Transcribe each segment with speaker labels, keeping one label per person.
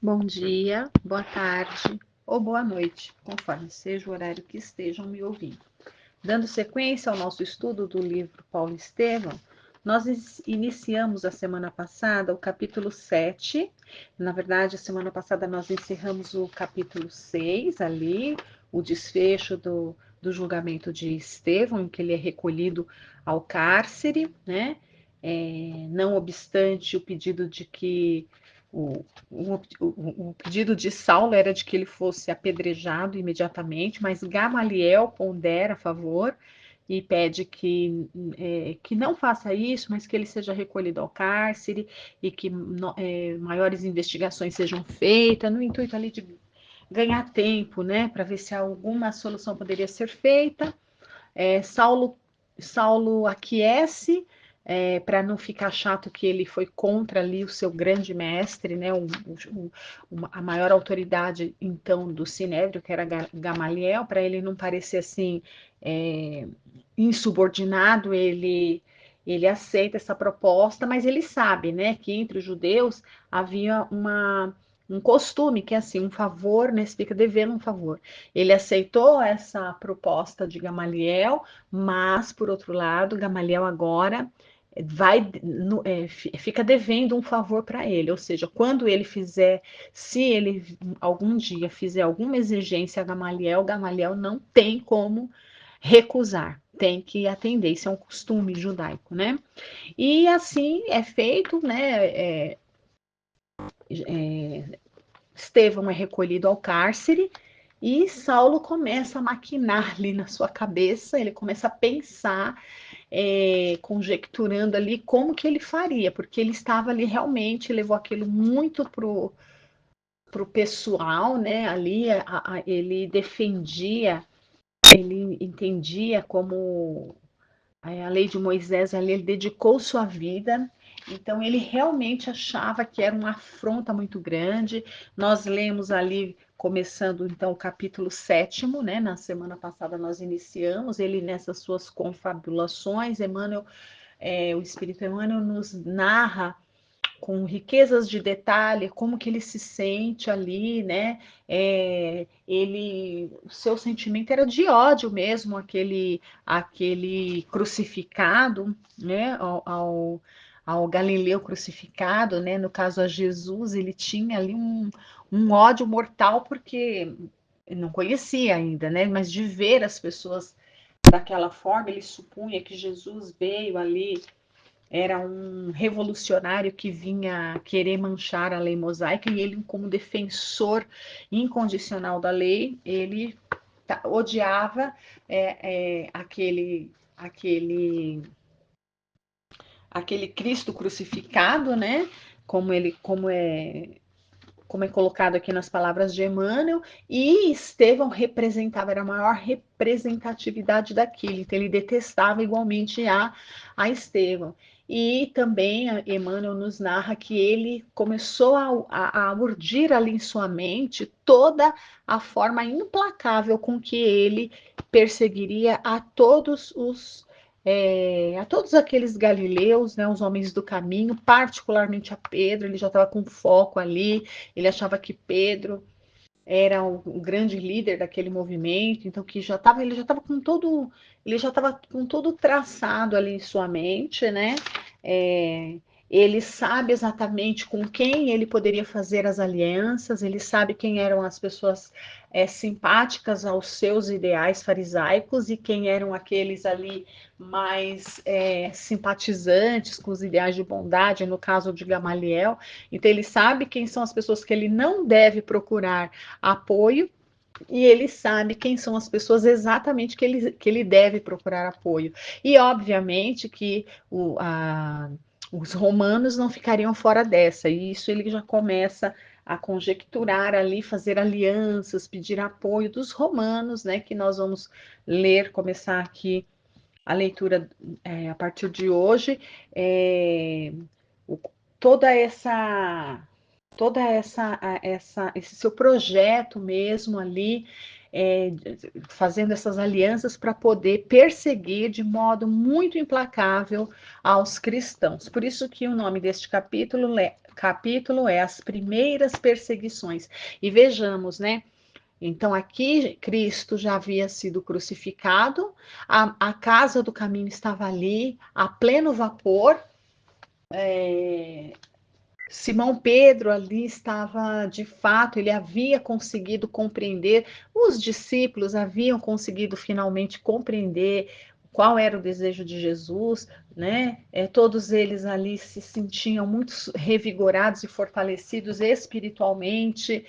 Speaker 1: Bom dia, boa tarde ou boa noite, conforme seja o horário que estejam me ouvindo. Dando sequência ao nosso estudo do livro Paulo Estevão, nós iniciamos a semana passada o capítulo 7. Na verdade, a semana passada nós encerramos o capítulo 6 ali, o desfecho do julgamento de Estevão, em que ele é recolhido ao cárcere, né? Não obstante o pedido de que o pedido de Saulo era de que ele fosse apedrejado imediatamente, mas Gamaliel pondera a favor e pede que não faça isso, mas que ele seja recolhido ao cárcere e que maiores investigações sejam feitas, no intuito ali de ganhar tempo, né, para ver se alguma solução poderia ser feita. Saulo aquece, para não ficar chato que ele foi contra ali o seu grande mestre, né, a maior autoridade então do Sinédrio, que era Gamaliel, para ele não parecer assim insubordinado, ele aceita essa proposta, mas ele sabe, né, que entre os judeus havia um costume, que é assim, um favor, né, você fica devendo um favor. Ele aceitou essa proposta de Gamaliel, mas, por outro lado, Gamaliel agora fica devendo um favor para ele, ou seja, quando ele fizer, se ele algum dia fizer alguma exigência a Gamaliel, Gamaliel não tem como recusar, tem que atender, isso é um costume judaico, né? E assim é feito, né? Estevão é recolhido ao cárcere e Saulo começa a maquinar ali na sua cabeça, ele começa a pensar, conjecturando ali como que ele faria, porque ele estava ali realmente, levou aquilo muito pro pessoal, né? Ali ele defendia, ele entendia como a lei de Moisés, ali, ele dedicou sua vida, então ele realmente achava que era uma afronta muito grande. Nós lemos ali, começando então o capítulo 7, né? Na semana passada nós iniciamos, ele nessas suas confabulações, o Espírito Emmanuel nos narra com riquezas de detalhe, como que ele se sente ali, né? O seu sentimento era de ódio mesmo, aquele crucificado, né? Ao Galileu crucificado, né? No caso a Jesus, ele tinha ali um ódio mortal porque ele não conhecia ainda, né? Mas de ver as pessoas daquela forma, ele supunha que Jesus veio ali, era um revolucionário que vinha querer manchar a lei mosaica, e ele, como defensor incondicional da lei, ele odiava aquele Cristo crucificado, né? Como é colocado aqui nas palavras de Emmanuel, e Estevão representava, era a maior representatividade daquilo, então ele detestava igualmente a Estevão. E também Emmanuel nos narra que ele começou a urdir ali em sua mente toda a forma implacável com que ele perseguiria a todos aqueles galileus, né, os homens do caminho, particularmente a Pedro. Ele já estava com foco ali, ele achava que Pedro era o grande líder daquele movimento, então que ele já estava com todo traçado ali em sua mente, né? Ele sabe exatamente com quem ele poderia fazer as alianças, ele sabe quem eram as pessoas simpáticas aos seus ideais farisaicos e quem eram aqueles ali mais simpatizantes com os ideais de bondade, no caso de Gamaliel. Então ele sabe quem são as pessoas que ele não deve procurar apoio, e ele sabe quem são as pessoas exatamente que ele deve procurar apoio. E obviamente que os romanos não ficariam fora dessa, e isso ele já começa a conjecturar ali, fazer alianças, pedir apoio dos romanos, né? Que nós vamos começar aqui a leitura a partir de hoje. Toda esse seu projeto mesmo ali, fazendo essas alianças para poder perseguir de modo muito implacável aos cristãos. Por isso que o nome deste capítulo capítulo é as primeiras perseguições. E vejamos, né? Então, aqui Cristo já havia sido crucificado, a casa do caminho estava ali, a pleno vapor. Simão Pedro ali estava, de fato, ele havia conseguido compreender, os discípulos haviam conseguido finalmente compreender qual era o desejo de Jesus, né? Todos eles ali se sentiam muito revigorados e fortalecidos espiritualmente.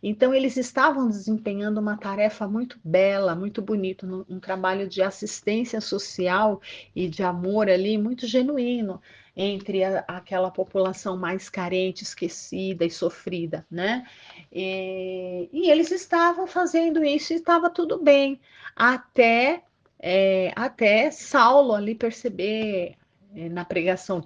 Speaker 1: Então, eles estavam desempenhando uma tarefa muito bela, muito bonita, um trabalho de assistência social e de amor ali, muito genuíno, entre aquela população mais carente, esquecida e sofrida, né? E eles estavam fazendo isso e estava tudo bem, até Saulo ali perceber na pregação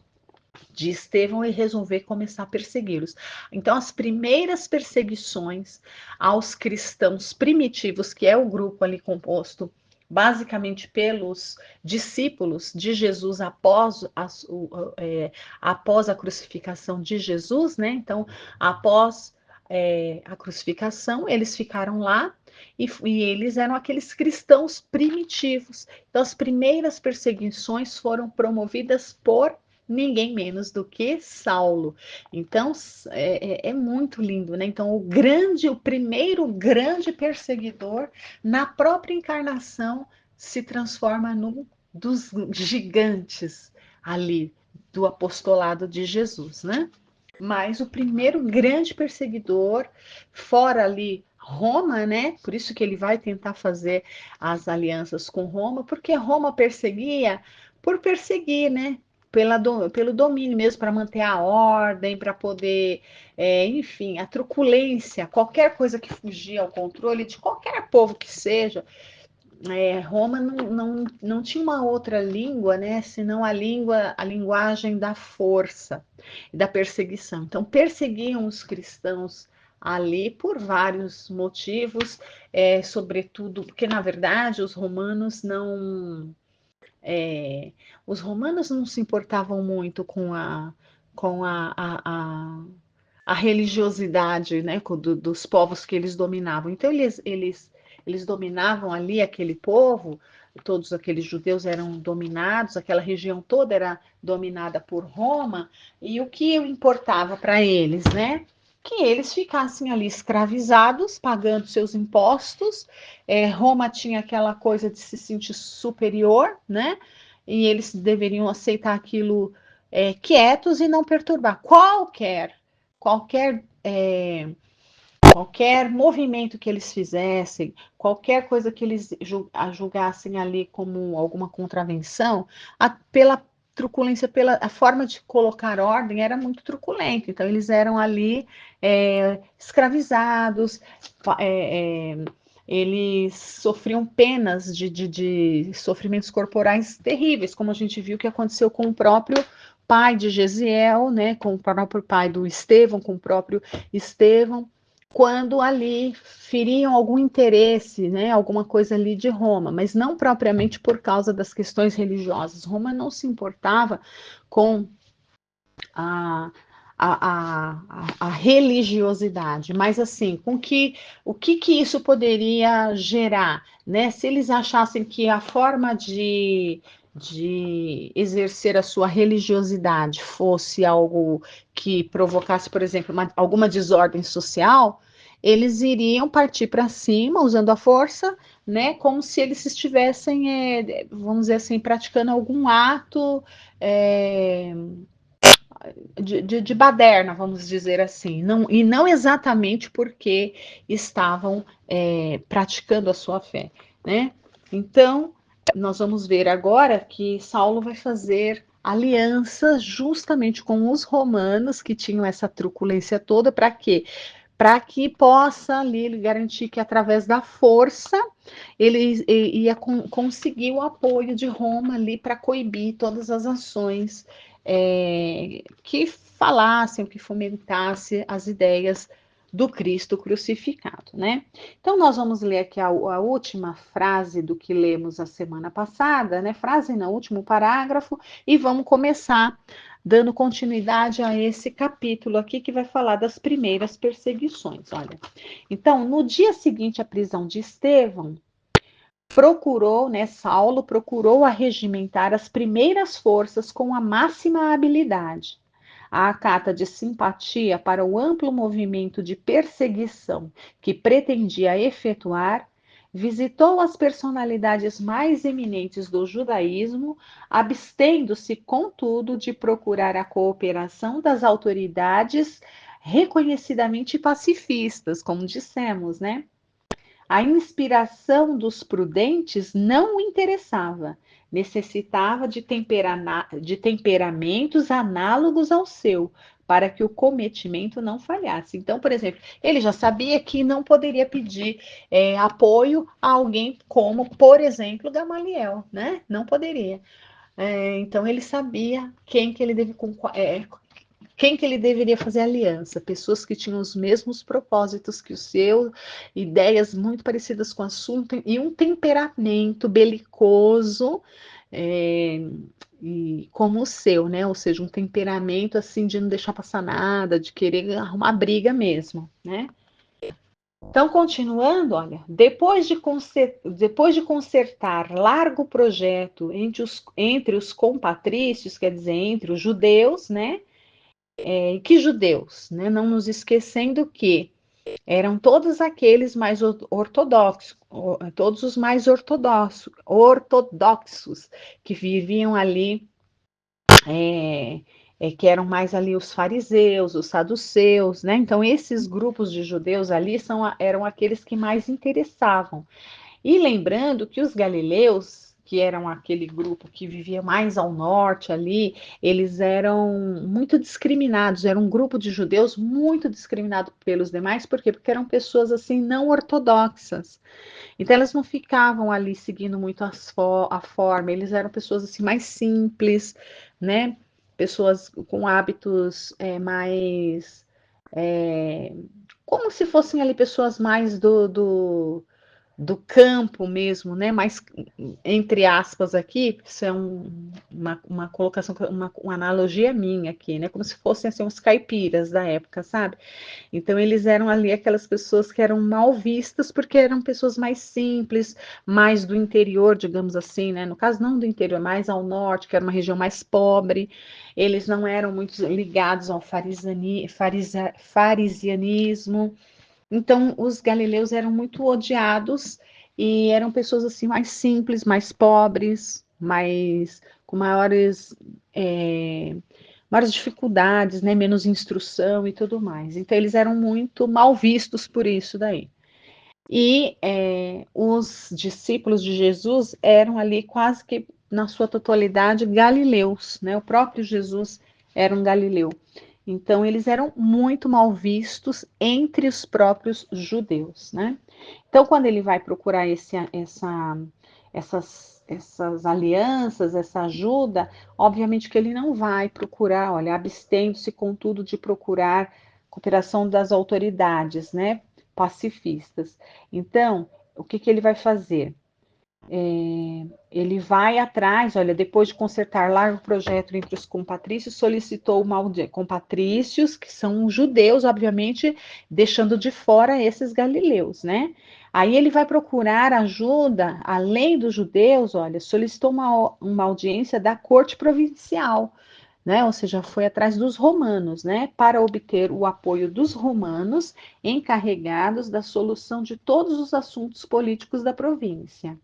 Speaker 1: de Estevão e resolver começar a persegui-los. Então, as primeiras perseguições aos cristãos primitivos, que é o grupo ali composto basicamente pelos discípulos de Jesus após a crucificação de Jesus, né? Então, após a crucificação, eles ficaram lá e eles eram aqueles cristãos primitivos. Então, as primeiras perseguições foram promovidas por ninguém menos do que Saulo. Então é muito lindo, né? Então o primeiro grande perseguidor na própria encarnação se transforma num dos gigantes ali do apostolado de Jesus, né? Mas o primeiro grande perseguidor, fora ali Roma, né? Por isso que ele vai tentar fazer as alianças com Roma, porque Roma perseguia por perseguir, né? Pelo domínio mesmo, para manter a ordem, para poder, enfim, a truculência, qualquer coisa que fugia ao controle de qualquer povo que seja. Roma não tinha uma outra língua, né, senão a linguagem da força e da perseguição. Então, perseguiam os cristãos ali por vários motivos, sobretudo porque, na verdade, os romanos não se importavam muito com a religiosidade, né, dos povos que eles dominavam. Então, eles dominavam ali aquele povo, todos aqueles judeus eram dominados, aquela região toda era dominada por Roma, e o que importava para eles, né? Que eles ficassem ali escravizados, pagando seus impostos. Roma tinha aquela coisa de se sentir superior, né? E eles deveriam aceitar aquilo quietos e não perturbar qualquer qualquer movimento que eles fizessem, qualquer coisa que eles julgassem ali como alguma contravenção, pela truculência, pela a forma de colocar ordem era muito truculenta. Então eles eram ali escravizados, eles sofriam penas de sofrimentos corporais terríveis, como a gente viu que aconteceu com o próprio pai de Gesiel, né, com o próprio pai do Estevão, com o próprio Estevão, quando ali feriam algum interesse, né, alguma coisa ali de Roma, mas não propriamente por causa das questões religiosas. Roma não se importava com a, a religiosidade, mas assim, o que isso poderia gerar, né? Se eles achassem que a forma de exercer a sua religiosidade fosse algo que provocasse, por exemplo, alguma desordem social, eles iriam partir para cima usando a força, né? Como se eles estivessem, vamos dizer assim, praticando algum ato. É, de baderna, vamos dizer assim, e não exatamente porque estavam praticando a sua fé, né? Então, nós vamos ver agora que Saulo vai fazer aliança justamente com os romanos que tinham essa truculência toda, para quê? Para que possa ali garantir que através da força ele ia conseguir o apoio de Roma ali para coibir todas as ações que falassem, que fomentassem as ideias do Cristo crucificado, né? Então nós vamos ler aqui a última frase do que lemos a semana passada, né? Frase no último parágrafo, e vamos começar dando continuidade a esse capítulo aqui que vai falar das primeiras perseguições. Olha, então, no dia seguinte à prisão de Estevão, Saulo procurou arregimentar as primeiras forças com a máxima habilidade. A carta de simpatia para o amplo movimento de perseguição que pretendia efetuar, visitou as personalidades mais eminentes do judaísmo, abstendo-se, contudo, de procurar a cooperação das autoridades reconhecidamente pacifistas, como dissemos, né? A inspiração dos prudentes não o interessava, necessitava de temperamentos análogos ao seu, para que o cometimento não falhasse. Então, por exemplo, ele já sabia que não poderia pedir apoio a alguém como, por exemplo, Gamaliel, né? Não poderia. Então, ele sabia quem que ele deveria fazer aliança? Pessoas que tinham os mesmos propósitos que o seu, ideias muito parecidas com o assunto e um temperamento belicoso e como o seu, né? Ou seja, um temperamento assim de não deixar passar nada, de querer arrumar briga mesmo, né? Então, continuando, olha, depois de consertar largo projeto entre os compatrícios, quer dizer, entre os judeus, né? Que judeus, né? Não nos esquecendo que eram todos aqueles mais ortodoxos, todos os mais ortodoxos que viviam ali, que eram mais ali os fariseus, os saduceus, né? Então, esses grupos de judeus ali eram aqueles que mais interessavam. E lembrando que os galileus, que eram aquele grupo que vivia mais ao norte ali, eles eram muito discriminados, era um grupo de judeus muito discriminado pelos demais, por quê? Porque eram pessoas assim não ortodoxas. Então elas não ficavam ali seguindo muito a forma, eles eram pessoas assim mais simples, né? Pessoas com hábitos mais como se fossem ali pessoas mais do campo mesmo, né? Mais entre aspas aqui, isso é uma colocação, uma analogia minha aqui, né? Como se fossem assim, os caipiras da época, sabe? Então eles eram ali aquelas pessoas que eram mal vistas porque eram pessoas mais simples, mais do interior, digamos assim, né? No caso não do interior, mais ao norte, que era uma região mais pobre. Eles não eram muito ligados ao farisianismo. Então, os galileus eram muito odiados e eram pessoas assim mais simples, mais pobres, mais com maiores dificuldades, né, menos instrução e tudo mais. Então, eles eram muito mal vistos por isso daí. E os discípulos de Jesus eram ali quase que na sua totalidade galileus, né? O próprio Jesus era um galileu. Então, eles eram muito mal vistos entre os próprios judeus, né? Então, quando ele vai procurar essas alianças, essa ajuda, obviamente que ele não vai procurar, olha, abstendo-se, contudo, de procurar cooperação das autoridades, né? Pacifistas. Então, o que que ele vai fazer? Ele vai atrás, olha, depois de consertar largo projeto entre os compatrícios, solicitou compatrícios, que são judeus, obviamente, deixando de fora esses galileus, né? Aí ele vai procurar ajuda, além dos judeus, olha, solicitou uma audiência da corte provincial, né? Ou seja, foi atrás dos romanos, né? Para obter o apoio dos romanos encarregados da solução de todos os assuntos políticos da província.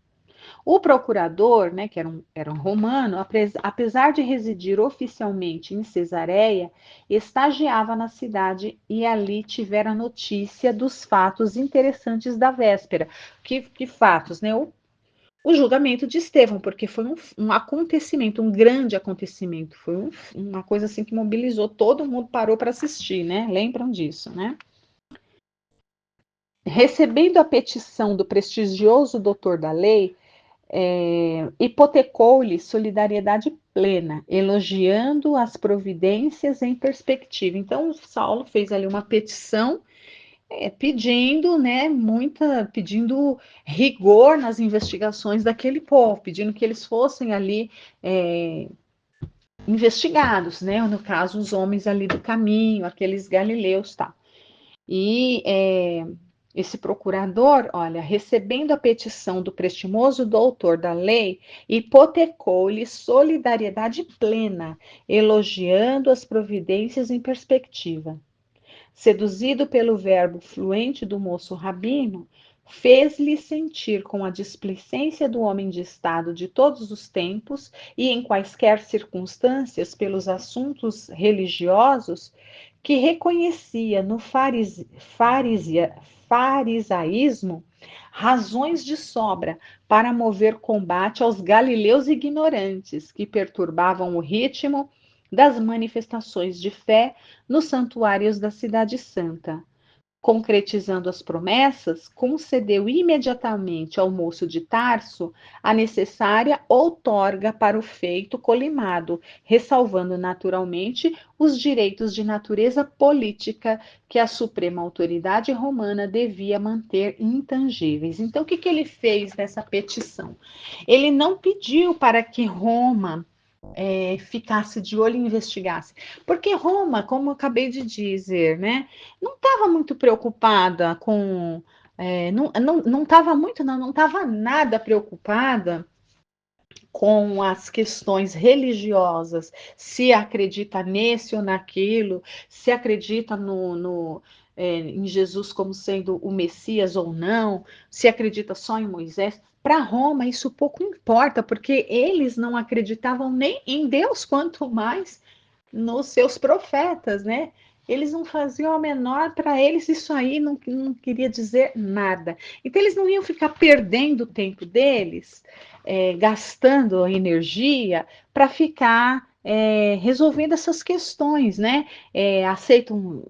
Speaker 1: O procurador, né, que era um romano, apesar de residir oficialmente em Cesareia, estagiava na cidade e ali tivera notícia dos fatos interessantes da véspera. Que fatos, né? O julgamento de Estevão, porque foi um acontecimento, um grande acontecimento, foi uma coisa assim que mobilizou, todo mundo parou para assistir, né? Lembram disso, né? Recebendo a petição do prestigioso doutor da lei, hipotecou-lhe solidariedade plena, elogiando as providências em perspectiva. Então, Saulo fez ali uma petição pedindo, né, pedindo rigor nas investigações daquele povo, pedindo que eles fossem ali investigados, né? No caso, os homens ali do caminho, aqueles galileus, tá? E esse procurador, olha, recebendo a petição do prestimoso doutor da lei, hipotecou-lhe solidariedade plena, elogiando as providências em perspectiva. Seduzido pelo verbo fluente do moço rabino, fez-lhe sentir com a displicência do homem de estado de todos os tempos e em quaisquer circunstâncias pelos assuntos religiosos, que reconhecia no farisaísmo razões de sobra para mover combate aos galileus ignorantes que perturbavam o ritmo das manifestações de fé nos santuários da Cidade Santa. Concretizando as promessas, concedeu imediatamente ao moço de Tarso a necessária outorga para o feito colimado, ressalvando naturalmente os direitos de natureza política que a suprema autoridade romana devia manter intangíveis. Então, o que ele fez nessa petição? Ele não pediu para que Roma ficasse de olho e investigasse. Porque Roma, como eu acabei de dizer, né, não estava muito preocupada com. Não estava muito, não estava nada preocupada com as questões religiosas, se acredita nesse ou naquilo, se acredita em Jesus como sendo o Messias ou não, se acredita só em Moisés. Para Roma, isso pouco importa, porque eles não acreditavam nem em Deus, quanto mais nos seus profetas, né? Eles não faziam a menor, para eles isso aí não queria dizer nada. Então eles não iam ficar perdendo o tempo deles, gastando energia para ficar resolvendo essas questões, né? Aceitam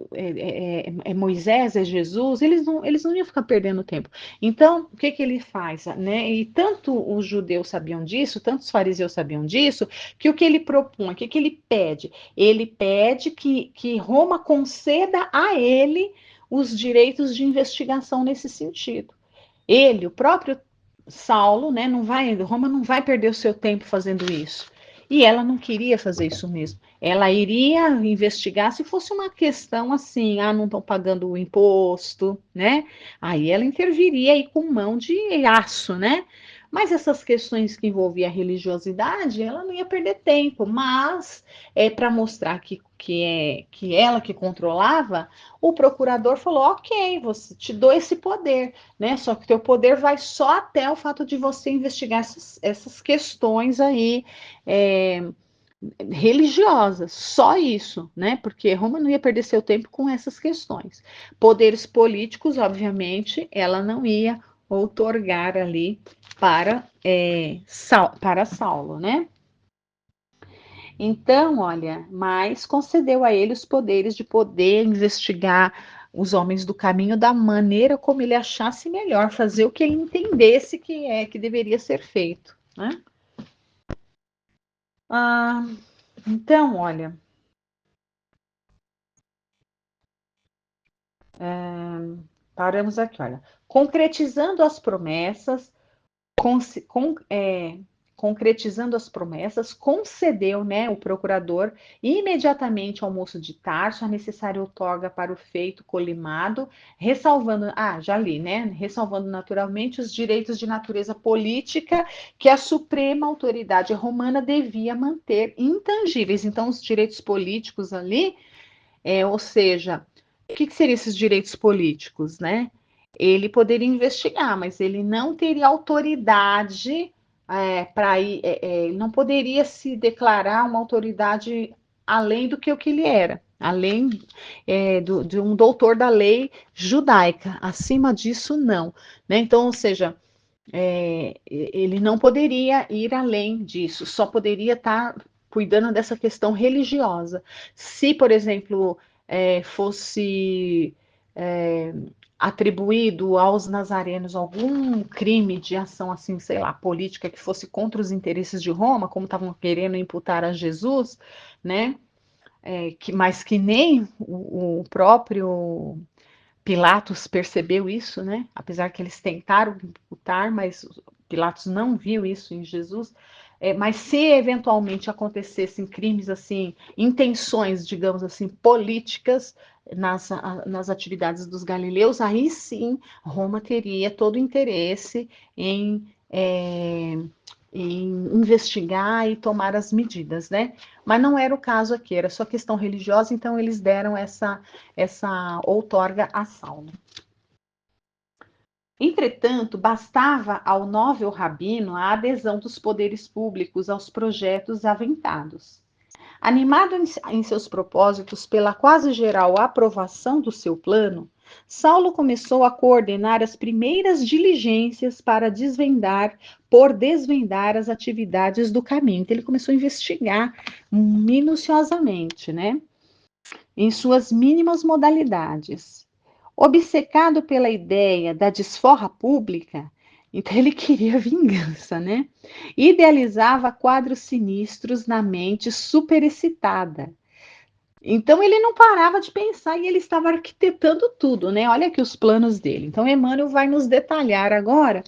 Speaker 1: Moisés, é Jesus, eles não iam ficar perdendo tempo. Então, o que ele faz, né? E tanto os judeus sabiam disso, tanto os fariseus sabiam disso, que o que ele propõe, o que ele pede? Ele pede que Roma conceda a ele os direitos de investigação nesse sentido. Ele, o próprio Saulo, né, Roma não vai perder o seu tempo fazendo isso. E ela não queria fazer isso mesmo. Ela iria investigar se fosse uma questão assim, não estão pagando o imposto, né? Aí ela interviria aí com mão de aço, né? Mas essas questões que envolviam a religiosidade, ela não ia perder tempo. Mas para mostrar que ela que controlava, o procurador falou: ok, você te dou esse poder, né? Só que o teu poder vai só até o fato de você investigar essas questões aí religiosas, só isso, né? Porque Roma não ia perder seu tempo com essas questões. Poderes políticos, obviamente, ela não ia outorgar ali para Saulo, né? Então, olha, mas concedeu a ele os poderes de poder investigar os homens do caminho da maneira como ele achasse melhor, fazer o que ele entendesse que deveria ser feito, né? Ah, então, olha, paramos aqui, olha, concretizando as promessas, com, com, concretizando as promessas, concedeu, né, o procurador imediatamente ao moço de Tarso a necessária outorga para o feito colimado, ressalvando, já li, né, ressalvando naturalmente os direitos de natureza política que a suprema autoridade romana devia manter intangíveis. Então, os direitos políticos ali, ou seja, o que seriam esses direitos políticos, né? Ele poderia investigar, mas ele não teria autoridade para ir, ele não poderia se declarar uma autoridade além do que o que ele era, além de um doutor da lei judaica. Acima disso, não. Né? Então, ou seja, ele não poderia ir além disso, só poderia estar cuidando dessa questão religiosa. Se, por exemplo, fosse atribuído aos nazarenos algum crime de ação assim, sei lá, política que fosse contra os interesses de Roma, como estavam querendo imputar a Jesus, né? Mas que nem o próprio Pilatos percebeu isso, né? Apesar que eles tentaram imputar, mas Pilatos não viu isso em Jesus. Mas se eventualmente acontecessem crimes assim, intenções, digamos assim, políticas nas atividades dos galileus, aí sim Roma teria todo o interesse em investigar e tomar as medidas, né? Mas não era o caso aqui, era só questão religiosa, então eles deram essa outorga a Saulo. Entretanto, bastava ao novel rabino a adesão dos poderes públicos aos projetos aventados. Animado em seus propósitos pela quase geral aprovação do seu plano, Saulo começou a coordenar as primeiras diligências para desvendar as atividades do caminho. Então, ele começou a investigar minuciosamente, né, em suas mínimas modalidades. Obcecado pela ideia da desforra pública, então ele queria vingança, né? Idealizava quadros sinistros na mente superexcitada. Então ele não parava de pensar e ele estava arquitetando tudo, né? Olha aqui os planos dele. Então Emmanuel vai nos detalhar agora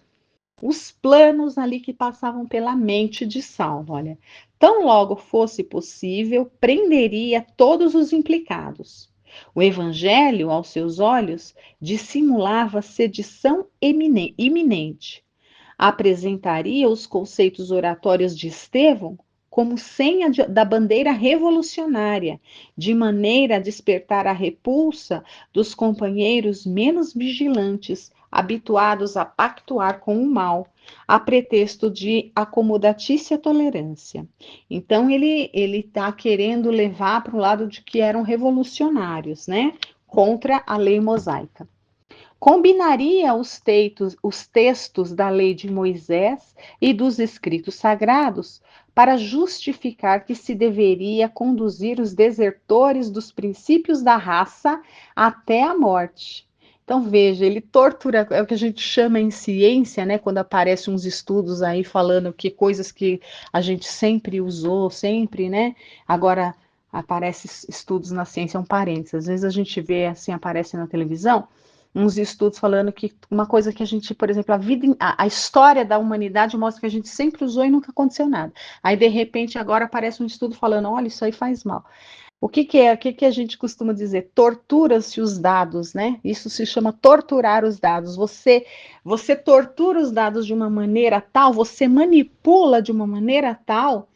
Speaker 1: os planos ali que passavam pela mente de Saulo. Olha, tão logo fosse possível, prenderia todos os implicados. O evangelho, aos seus olhos, dissimulava sedição iminente. Apresentaria os conceitos oratórios de Estevão como senha da bandeira revolucionária, de maneira a despertar a repulsa dos companheiros menos vigilantes, habituados a pactuar com o mal, a pretexto de acomodatícia tolerância. Então, ele está querendo levar para o lado de que eram revolucionários, né? Contra a lei mosaica. Combinaria os textos da lei de Moisés e dos escritos sagrados para justificar que se deveria conduzir os desertores dos princípios da raça até a morte. Então, veja, ele tortura, é o que a gente chama em ciência, né? Quando aparecem uns estudos aí falando que coisas que a gente sempre usou, sempre, né? Agora aparecem estudos na ciência, é um parênteses. Às vezes a gente vê assim, aparece na televisão uns estudos falando que uma coisa que a gente, por exemplo, a história da humanidade mostra que a gente sempre usou e nunca aconteceu nada. Aí, de repente, agora aparece um estudo falando, olha, isso aí faz mal. O que é? O que a gente costuma dizer? Tortura-se os dados, né? Isso se chama torturar os dados. Você tortura os dados de uma maneira tal, você manipula de uma maneira tal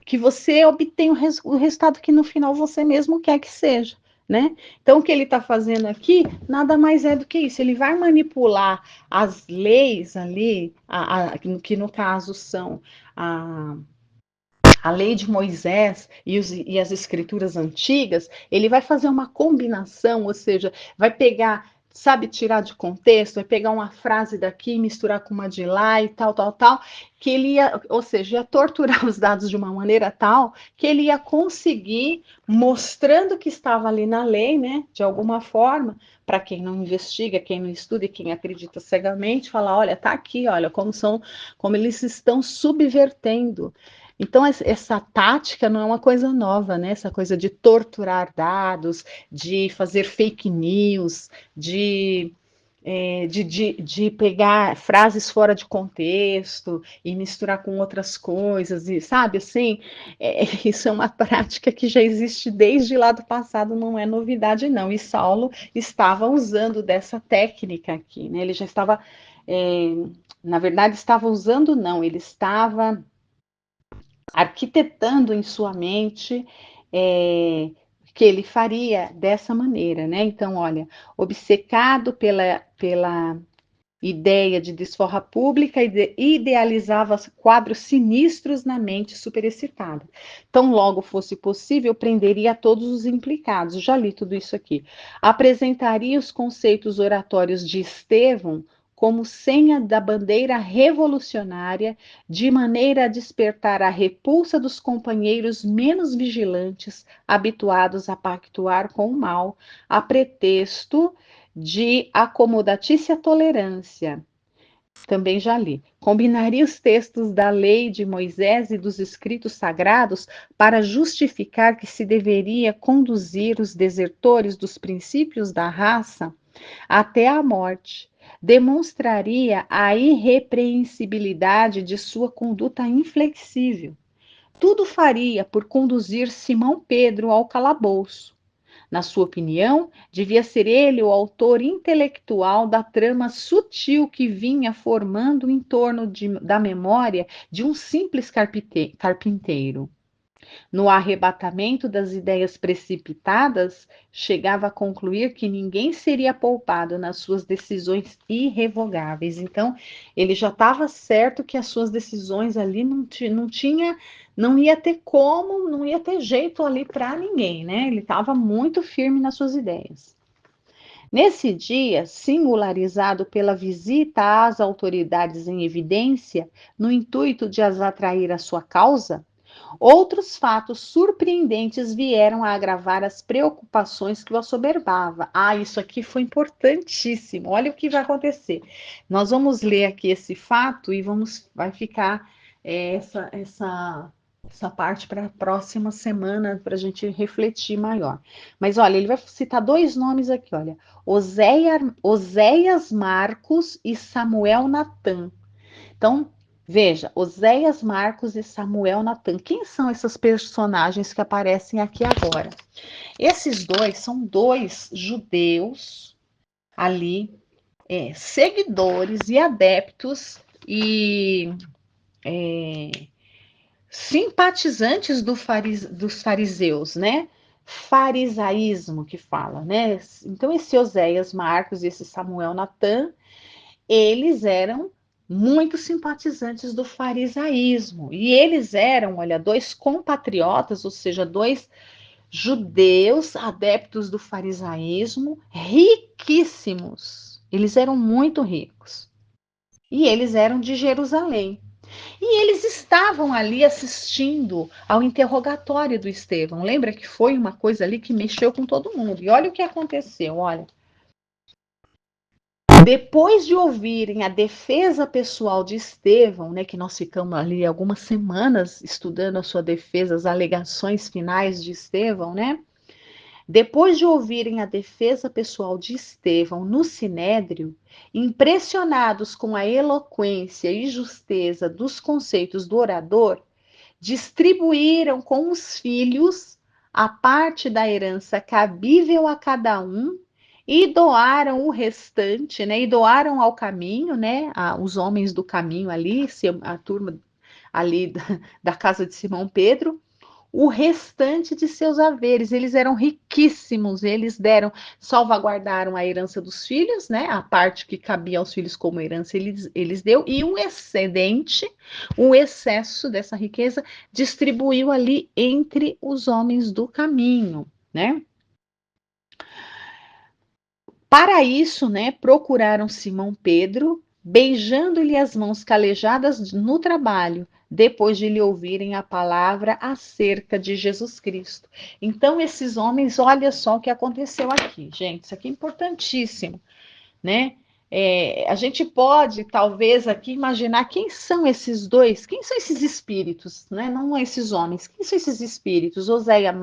Speaker 1: que você obtém o resultado que no final você mesmo quer que seja. Né? Então, o que ele está fazendo aqui nada mais é do que isso. Ele vai manipular as leis ali, que no caso são a lei de Moisés e as escrituras antigas. Ele vai fazer uma combinação, ou seja, vai pegar, sabe, tirar de contexto, vai pegar uma frase daqui, misturar com uma de lá e tal, que ele ia, ou seja, ia torturar os dados de uma maneira tal que ele ia conseguir, mostrando que estava ali na lei, né, de alguma forma, para quem não investiga, quem não estuda e quem acredita cegamente, falar, olha, tá aqui, olha, como eles estão subvertendo. Então, essa tática não é uma coisa nova, né? Essa coisa de torturar dados, de fazer fake news, de pegar frases fora de contexto e misturar com outras coisas, e sabe assim, isso é uma prática que já existe desde lá do passado, não é novidade, não. E Saulo estava usando dessa técnica aqui, né? Ele já estava, na verdade, estava usando, não, ele estava arquitetando em sua mente que ele faria dessa maneira, né? Então, olha, obcecado pela ideia de desforra pública, idealizava quadros sinistros na mente superexcitada. Tão logo fosse possível, prenderia todos os implicados. Já li tudo isso aqui. Apresentaria os conceitos oratórios de Estevão como senha da bandeira revolucionária, de maneira a despertar a repulsa dos companheiros menos vigilantes, habituados a pactuar com o mal, a pretexto de acomodatícia tolerância. Também já li. Combinaria os textos da lei de Moisés e dos escritos sagrados para justificar que se deveria conduzir os desertores dos princípios da raça até a morte, demonstraria a irrepreensibilidade de sua conduta inflexível. Tudo faria por conduzir Simão Pedro ao calabouço. Na sua opinião, devia ser ele o autor intelectual da trama sutil que vinha formando em torno da memória de um simples carpinteiro. No arrebatamento das ideias precipitadas, chegava a concluir que ninguém seria poupado nas suas decisões irrevogáveis. Então, ele já estava certo que as suas decisões ali não ia ter como, não ia ter jeito ali para ninguém, né? Ele estava muito firme nas suas ideias. Nesse dia, singularizado pela visita às autoridades em evidência, no intuito de as atrair à sua causa, outros fatos surpreendentes vieram a agravar as preocupações que o assoberbava. Ah, isso aqui foi importantíssimo. Olha o que vai acontecer. Nós vamos ler aqui esse fato e vai ficar essa parte para a próxima semana para a gente refletir maior. Mas olha, ele vai citar dois nomes aqui, olha, Oséias Marcos e Samuel Natan. Então, veja, Oséias Marcos e Samuel Natan. Quem são esses personagens que aparecem aqui agora? Esses dois são dois judeus ali, seguidores e adeptos e simpatizantes dos fariseus, né? Farisaísmo que fala, né? Então, esse Oséias Marcos e esse Samuel Natan, eles eram muito simpatizantes do farisaísmo. E eles eram, olha, dois compatriotas, ou seja, dois judeus adeptos do farisaísmo, riquíssimos. Eles eram muito ricos. E eles eram de Jerusalém. E eles estavam ali assistindo ao interrogatório do Estevão. Lembra que foi uma coisa ali que mexeu com todo mundo. E olha o que aconteceu, olha. Depois de ouvirem a defesa pessoal de Estevão, né, que nós ficamos ali algumas semanas estudando a sua defesa, as alegações finais de Estevão, né? Depois de ouvirem a defesa pessoal de Estevão no Sinédrio, impressionados com a eloquência e justeza dos conceitos do orador, distribuíram com os filhos a parte da herança cabível a cada um e doaram o restante, né? E doaram ao caminho, né? Os homens do caminho ali, a turma ali da casa de Simão Pedro, o restante de seus haveres. Eles eram riquíssimos, eles salvaguardaram a herança dos filhos, né? A parte que cabia aos filhos como herança, eles deu, e o excedente, o excesso dessa riqueza, distribuiu ali entre os homens do caminho, né? Para isso, né, procuraram Simão Pedro, beijando-lhe as mãos calejadas no trabalho, depois de lhe ouvirem a palavra acerca de Jesus Cristo. Então, esses homens, olha só o que aconteceu aqui, gente, isso aqui é importantíssimo, né? A gente pode, talvez, aqui imaginar quem são esses dois, quem são esses espíritos, né? Não esses homens, quem são esses espíritos? Oséias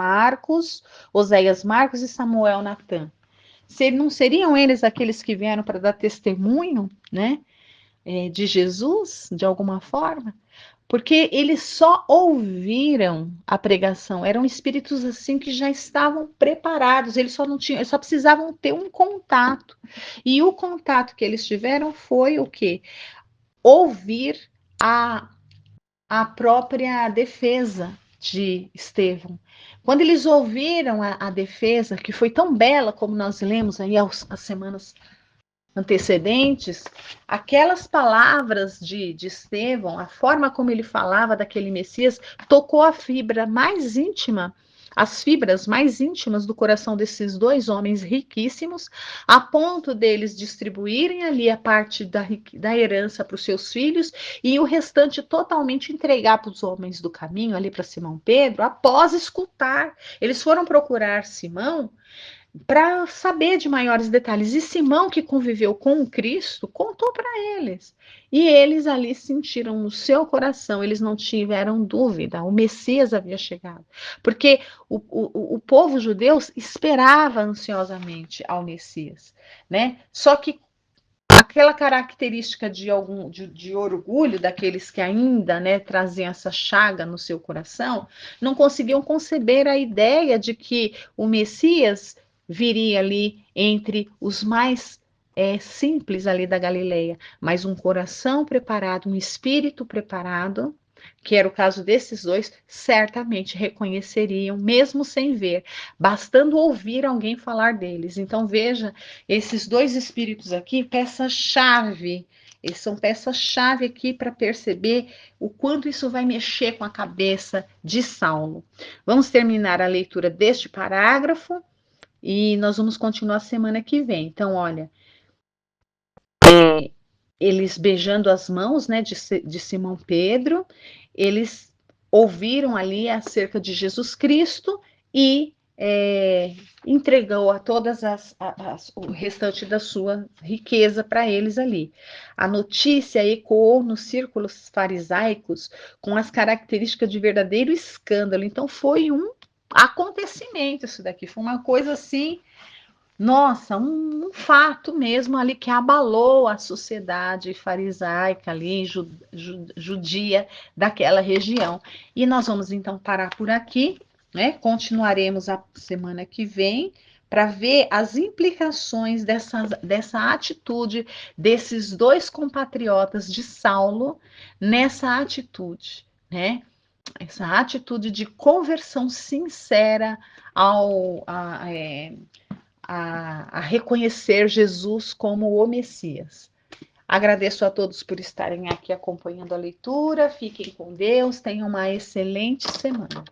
Speaker 1: Marcos e Samuel Natan. Não seriam eles aqueles que vieram para dar testemunho, né, de Jesus, de alguma forma? Porque eles só ouviram a pregação, eram espíritos assim que já estavam preparados, eles só precisavam ter um contato. E o contato que eles tiveram foi o quê? Ouvir a própria defesa de Estevão. Quando eles ouviram a defesa, que foi tão bela como nós lemos aí as semanas antecedentes, aquelas palavras de Estevão, a forma como ele falava daquele Messias, tocou a fibra mais íntima, as fibras mais íntimas do coração desses dois homens riquíssimos, a ponto deles distribuírem ali a parte da herança para os seus filhos e o restante totalmente entregar para os homens do caminho, ali para Simão Pedro, após escutar. Eles foram procurar Simão para saber de maiores detalhes. E Simão, que conviveu com o Cristo, contou para eles. E eles ali sentiram no seu coração, eles não tiveram dúvida, o Messias havia chegado. Porque o povo judeu esperava ansiosamente ao Messias, né? Só que aquela característica de orgulho daqueles que ainda, né, traziam essa chaga no seu coração, não conseguiam conceber a ideia de que o Messias viria ali entre os mais simples ali da Galileia, mas um coração preparado, um espírito preparado, que era o caso desses dois, certamente reconheceriam, mesmo sem ver, bastando ouvir alguém falar deles. Então veja, esses dois espíritos aqui, peça-chave, eles são peça-chave aqui para perceber o quanto isso vai mexer com a cabeça de Saulo. Vamos terminar a leitura deste parágrafo e nós vamos continuar semana que vem. Então, olha, eles beijando as mãos, né, de Simão Pedro, eles ouviram ali acerca de Jesus Cristo e entregou a todas o restante da sua riqueza para eles ali. A notícia ecoou nos círculos farisaicos com as características de verdadeiro escândalo. Então foi um acontecimento isso daqui, foi uma coisa assim, nossa, um fato mesmo ali que abalou a sociedade farisaica ali, judia daquela região. E nós vamos então parar por aqui, né? Continuaremos a semana que vem para ver as implicações dessa atitude desses dois compatriotas de Saulo nessa atitude, né? Essa atitude de conversão sincera a reconhecer Jesus como o Messias. Agradeço a todos por estarem aqui acompanhando a leitura. Fiquem com Deus, tenham uma excelente semana.